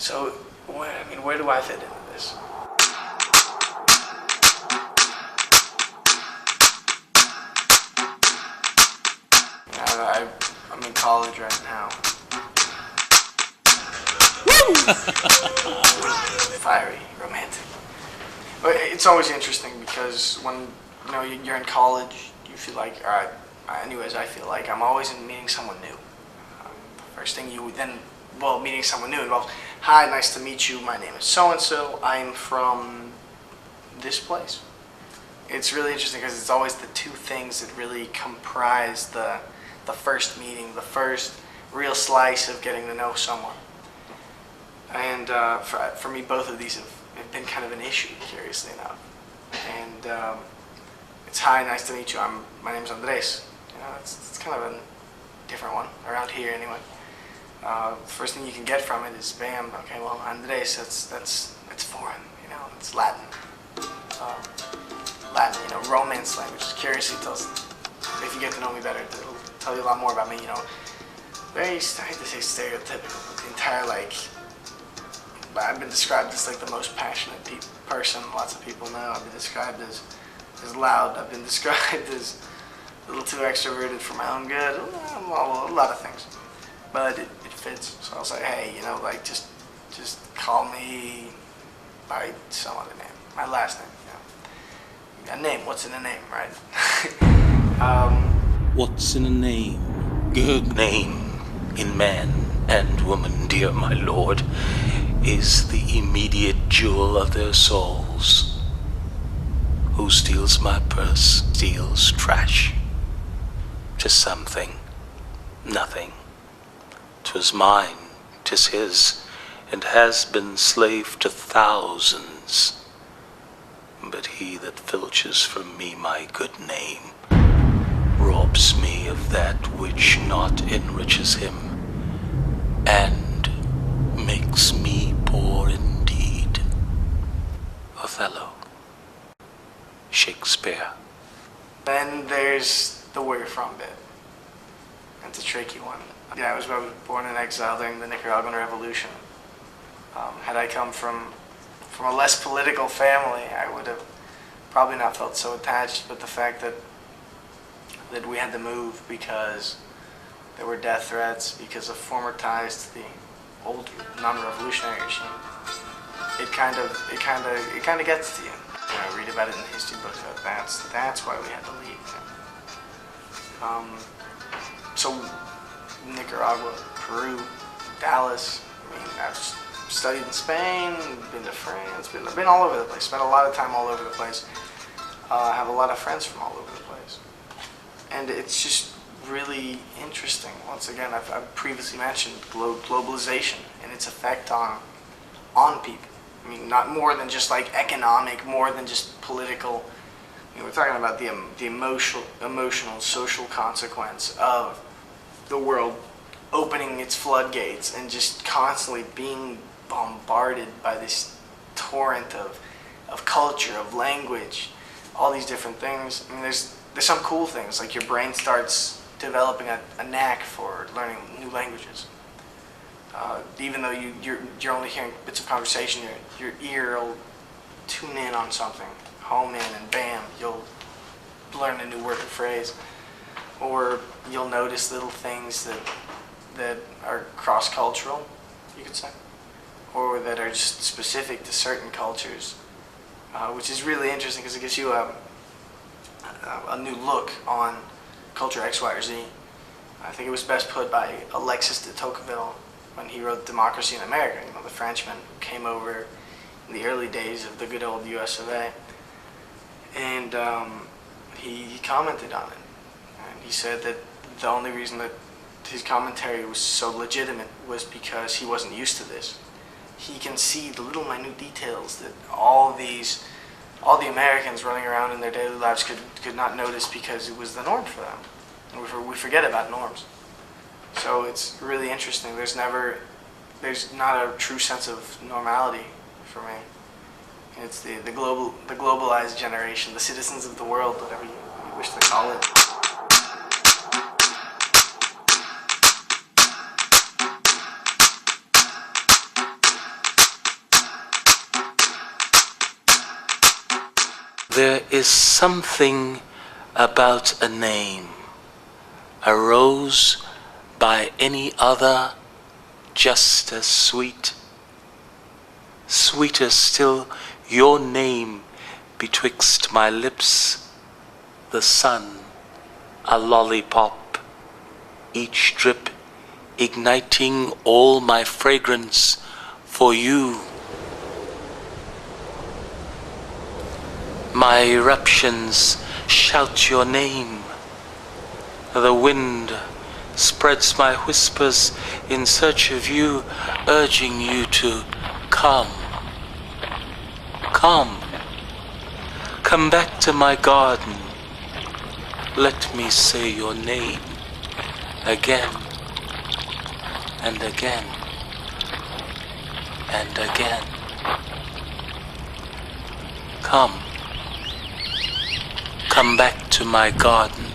So, where do I fit into this? I'm in college right now. Fiery, romantic. But it's always interesting because when you're in college, you feel like, all right. Anyways, I feel like I'm always meeting someone new. First thing meeting someone new involves, hi, nice to meet you. My name is so and so. I'm from this place. It's really interesting because it's always the two things that really comprise the first meeting, the first real slice of getting to know someone. And for me, both of these have been kind of an issue, curiously enough. And it's hi, nice to meet you. My name's Andres. It's kind of a different one around here anyway. First thing you can get from it is bam. Okay, well, Andres, that's foreign. It's Latin. Latin, Romance language. Curiously tells, if you get to know me better, it'll tell you a lot more about me. Very, I hate to say stereotypical, but the entire I've been described as the most passionate person. Lots of people know. I've been described as loud. I've been described as a little too extroverted for my own good. A lot of things, but it fits. So I'll say, hey, just call me by some other name. My last name. A name. What's in a name, right? What's in a name? Good name in man and woman, dear my lord, is the immediate jewel of their souls. Who steals my purse steals trash. 'Tis something, nothing. 'Twas mine, 'tis his, and has been slave to thousands. But he that filches from me my good name robs me of that which not enriches him, and makes me poor indeed. Othello. Shakespeare. Then there's the where you're from bit. It's a tricky one. I was born in exile during the Nicaraguan Revolution. Had I come from a less political family, I would have probably not felt so attached. But the fact that we had to move because there were death threats, because of former ties to the old non-revolutionary regime, it kind of gets to you. I read about it in the history books. That's why we had to leave. So Nicaragua, Peru, Dallas. I've studied in Spain, been to France, been all over the place. Spent a lot of time all over the place. I have a lot of friends from all over the place, and it's just really interesting. Once again, I've previously mentioned globalization and its effect on people. Not more than just economic, more than just political. We're talking about the emotional, social consequence of the world opening its floodgates and just constantly being bombarded by this torrent of culture, of language, all these different things. There's some cool things, like your brain starts developing a knack for learning new languages. Even though you're only hearing bits of conversation, your ear will tune in on something, home in, and bam, you'll learn a new word or phrase. Or you'll notice little things that are cross-cultural, you could say, or that are just specific to certain cultures, which is really interesting because it gives you a new look on culture X, Y, or Z. I think it was best put by Alexis de Tocqueville when he wrote Democracy in America, the Frenchman who came over in the early days of the good old US of A. And he commented on it. And he said that the only reason that his commentary was so legitimate was because he wasn't used to this. He can see the little minute details that all the Americans running around in their daily lives could not notice because it was the norm for them. And we forget about norms. So it's really interesting. There's not a true sense of normality for me. It's the globalized generation, the citizens of the world, whatever you wish to call it. There is something about a name, a rose by any other just as sweet. Sweeter still your name betwixt my lips, the sun, a lollipop, each drip igniting all my fragrance for you. My eruptions shout your name. The wind spreads my whispers in search of you, urging you to come. Come. Come back to my garden. Let me say your name again and again and again. Come. Come back to my garden.